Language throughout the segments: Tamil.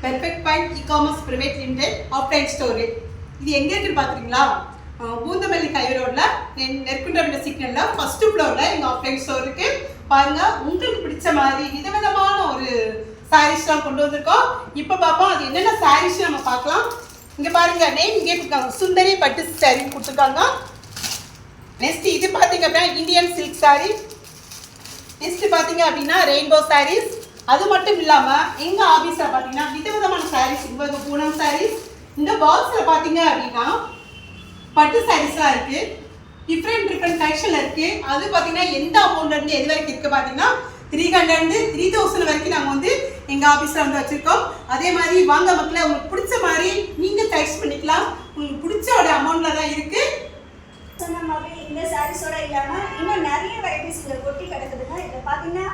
Perfect point e-commerce private limited offline store. இது எங்க இருக்குன்னு பாக்குறீங்களா? பூந்தமல்லி ஹைவே ரோட்ல நெற்குன்ற சிக்னல்ல ஃபர்ஸ்ட் ஃப்ளோர்ல எங்க ஆஃப்லைன் ஸ்டோர் இருக்கு. பாருங்க, உங்களுக்கு பிடிச்ச மாதிரி விதவிதமான ஒரு சாரீஸ்லாம் கொண்டு வந்திருக்கோம். இப்போ பார்ப்போம் அது என்னென்ன சாரீஸ் நம்ம பார்க்கலாம். இங்க பாருங்க, நேம் இங்கே கொடுத்துருக்காங்க, சுந்தரி பட்டு சாரி கொடுத்துருக்காங்க. நெக்ஸ்ட் இது பார்த்தீங்க அப்படின்னா இந்தியன் சில்க் சாரி. நெக்ஸ்ட் பார்த்தீங்க அப்படின்னா ரெயின்போ சாரீஸ். அது மட்டும் இல்லாமல் எங்கள் ஆஃபீஸில் பார்த்தீங்கன்னா விதவிதமான சாரீஸ், இப்போ பூனம் சாரீஸ். இந்த பாக்ஸில் பார்த்தீங்க அப்படின்னா பட்டு சாரீஸ்லாம் இருக்குது. டிஃப்ரெண்ட் கலெக்ஷனில் இருக்குது. அது பார்த்தீங்கன்னா எந்த அமௌண்ட்லேருந்து எது வரைக்கும் இருக்குது பார்த்தீங்கன்னா 300 3000 வரைக்கும் நாங்கள் வந்து எங்கள் ஆஃபீஸில் வந்து வச்சுருக்கோம். அதே மாதிரி வாங்க மக்களை, உங்களுக்கு பிடிச்ச மாதிரி நீங்கள் சாய்ஸ் பண்ணிக்கலாம். உங்களுக்கு பிடிச்சோட அமௌண்ட்டில் தான் இருக்குது. சொன்ன மாதிரி இந்த சாரீஸோட இல்லாமல் இன்னும் நிறைய வெரைட்டிஸ் இங்கே கொட்டி கிடக்குதுங்க. இதில் பார்த்தீங்கன்னா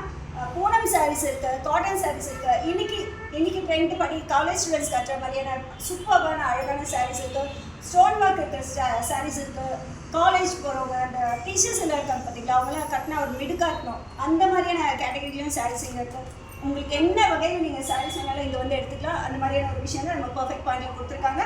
பூனம் சாரீஸ் இருக்குது, காட்டன் சாரீஸ் இருக்குது. இன்னைக்கு ட்ரெண்ட் படி காலேஜ் ஸ்டூடெண்ட்ஸ் கட்டுற மாதிரியான சூப்பரான அழகான சாரீஸ் இருக்குது. ஸ்டோன் ஒர்க் இருக்கிற சாரீஸ் இருக்குது. காலேஜ் போகிறவங்க, அந்த டீச்சர்ஸ் எல்லாம் இருக்காங்க பார்த்தீங்களா, அவங்களாம் கட்டினா ஒரு மிடு காட்டணும், அந்த மாதிரியான கேட்டகரியிலும் சாரீஸ் இங்கே இருக்குது. உங்களுக்கு என்ன வகையில் நீங்கள் சாரீஸ் வேணாலும் இங்கே வந்து எடுத்துக்கலாம். அந்த மாதிரியான ஒரு விஷயம் தான் நம்ம பர்ஃபெக்ட் பாயிண்டில் கொடுத்துருக்காங்க.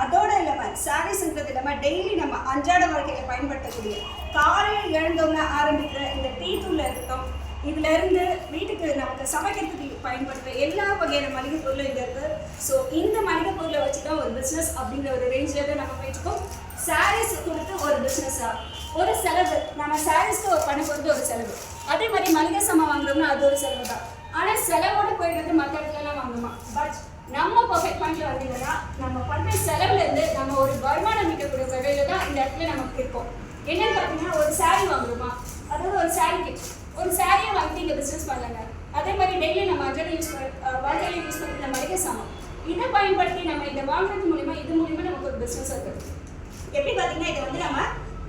அதோடு இல்லாமல் சாரீஸ்ன்றது இல்லாமல் டெய்லி நம்ம அன்றாட வாழ்க்கையில் பயன்படுத்தக்கூடிய காலையில் எழுந்தோம்னா ஆரம்பிக்கிற இந்த டீ தூளில் இருக்கட்டும், இதிலேருந்து வீட்டுக்கு நமக்கு சமைக்கிறதுக்கு பயன்படுத்துகிற எல்லா வகையான மளிகை பொருளும் இங்கே இருக்குது. ஸோ இந்த மளிகை பொருளை வச்சு தான் ஒரு பிஸ்னஸ் அப்படிங்கிற ஒரு ரேஞ்சில் தான் நம்ம போயிட்டுருக்கோம். சாரீஸ் கொடுத்து ஒரு பிஸ்னஸாக ஒரு செலவு, நம்ம சாரீஸ்க்கு பண்ண போகிறது ஒரு செலவு. அதே மாதிரி மளிகை சாமான் வாங்குறோம்னா அது ஒரு செலவு தான். ஆனால் செலவோடு போயிடுறது மற்ற இடத்துலலாம் வாங்கணுமா. பட் நம்ம பர்ஃபெக்ட் பாயிண்ட்ல வந்தீங்கன்னா நம்ம பண்ணுற செலவுலேருந்து நம்ம ஒரு வருமானம் மீட்டக்கூடிய வகையில் தான் இந்த இடத்துல நமக்கு இருக்கும். என்னன்னு பார்த்தீங்கன்னா, ஒரு சாரீ வாங்குறோமா, அதாவது ஒரு சாரியை வாங்கிட்டு இங்கே பிஸ்னஸ் பண்ணலாங்க. அதே மாதிரி டெய்லி நம்ம அன்றாட வாழ்க்கையில் யூஸ் பண்ணுற இந்த மளிகை சாமான், இதை பயன்படுத்தி நம்ம இதை வாங்குறது மூலிமா நமக்கு ஒரு பிஸ்னஸ் இருக்குது. எப்படி பார்த்தீங்கன்னா, இதை வந்து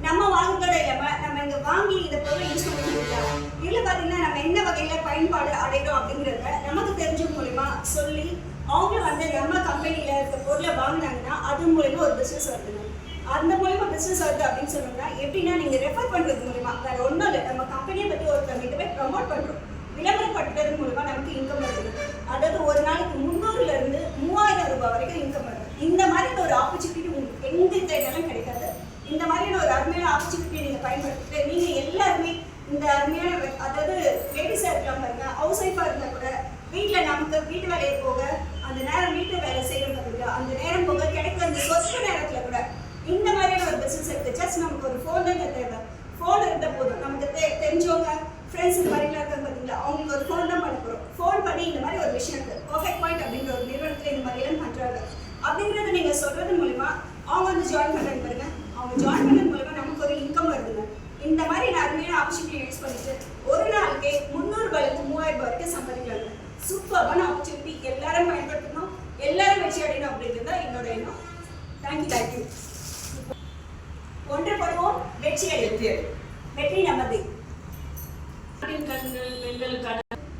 நம்ம வாங்குறதோட இல்லாமல் நம்ம இங்கே வாங்கி இதை பொருளை யூஸ் பண்ணி கொடுக்கலாம். இதில் பார்த்தீங்கன்னா நம்ம என்ன வகையில் பயன்பாடு அடைகிறோம் அப்படிங்கிறத நமக்கு தெரிஞ்ச மூலிமா சொல்லி அவங்க வந்து நம்ம கம்பெனியில் இருக்க பொருளை வாங்கினாங்கன்னா அது மூலிமா ஒரு பிஸ்னஸ் வருதுங்க. அந்த மூலிமா பிஸ்னஸ் வருது அப்படின்னு சொன்னோம்னா எப்படின்னா, நீங்கள் ரெஃபர் பண்ணுறது மூலிமா வேறு ஒன்றும் இல்லை, நம்ம கம்பெனியை பற்றி ஒருத்தவங்க போய் ப்ரமோட் பண்ணுறோம், விளம்பரப்படுத்துறது மூலிமா நமக்கு இன்கம் வருது. அதாவது ஒரு நாளைக்கு 300 3000 ரூபாய் வரைக்கும் இன்கம் வருது. இந்த மாதிரி ஒரு ஆப்பர்ச்சுனிட்டி உங்களுக்கு எந்த தேவையாலும் கிடைக்காது. இந்த மாதிரியான ஒரு அருமையான ஆப்பர்ச்சுனிட்டியை நீங்கள் பயன்படுத்திட்டு நீங்கள் எல்லாருமே இந்த அருமையான, அதாவது லேடிஸாக இருக்கலாம் பாருங்க, ஹவுஸ் ஒய்ஃபாக இருந்தால் கூட வீட்டில் நமக்கு வீட்டு வேலையை போக அந்த நேரம் வீட்டு வேலை செய்யணும் பார்த்தீங்களா, அந்த நேரம் போக கிடைக்கிற அந்த சொந்த நேரத்தில் கூட இந்த மாதிரியான ஒரு பிஸ்னஸ் இருக்குது. ஜஸ்ட் நமக்கு ஒரு ஃபோன் தான் தேவை. ஃபோன் இருந்தால் போதும். நமக்கு தெரிஞ்சவங்க ஃப்ரெண்ட்ஸ் இந்த மாதிரிலாம் இருக்காங்க பார்த்தீங்களா, அவங்களுக்கு ஒரு ஃபோன் தான் பண்ண போகிறோம். ஃபோன் பண்ணி இந்த மாதிரி ஒரு விஷயம் இருக்குது, பர்ஃபெக்ட் பாயிண்ட் அப்படிங்கிற ஒரு நிறுவனத்தில் இந்த மாதிரிலாம் பண்ணுறாங்க அப்படிங்கிறத நீங்கள் சொல்கிறது மூலிமா அவங்க வந்து ஜாயின் பண்ணுறது பாருங்க. அவங்க ஜாயின் பண்ணுறது மூலிமா நமக்கு ஒரு இன்கம் வருதுங்க. இந்த மாதிரி நான் அருமையான ஆப்பர்ச்சுனிட்டி யூஸ் பண்ணிட்டு ஒரு நாளைக்கு 300 ரூபாய்க்கு 3000 வரைக்கும் சம்பாதிக்கலாங்க. சூப்பரான ஆப்பர்ச்சுனிட்டி, எல்லாரும் பயன்படுத்தணும், எல்லாரும் வெற்றி அடையணும் அப்படிங்கிறது தான் என்னோட எண்ணம். தேங்க்யூ. ஒன்றுபடுவோம், வெற்றி அடைவோம். வெற்றி நமது.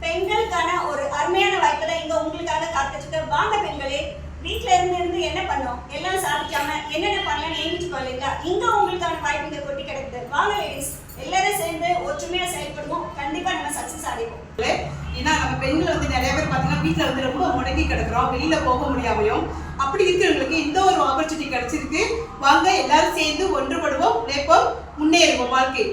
பெண்களுக்கான ஒரு அருமையான வாய்ப்பு தான் இங்க உங்களுக்காக காத்துட்டு. வாங்க பெண்களே, வீட்டுல இருந்து என்ன பண்ணோம், எல்லாம் சாதிக்காம என்னென்ன பண்ணலாம்னு ஏங்கிட்டு போகலைங்களா, இங்க உங்களுக்கான வாய்ப்பு இங்க கொட்டி கிடக்குது. வாங்க லேடிஸ், எல்லாரும் சேர்ந்து ஒற்றுமையா செயல்படுவோம். கண்டிப்பா நம்ம சக்சஸ் அடைவோம். ஏன்னா நம்ம பெண்கள் வந்து நிறைய பேர் பார்த்தீங்கன்னா வீட்டில் வந்து ரொம்ப முடங்கி கிடக்குறோம், வெளியில போக முடியாமையும். அப்படி இருக்கிறவங்களுக்கு இந்த ஒரு ஆப்பர்ச்சுனிட்டி கிடைச்சிருக்கு. வாங்க எல்லாரும் சேர்ந்து ஒன்றுபடுவோம், உழைப்போம், முன்னேறுவோம் வாழ்க்கை.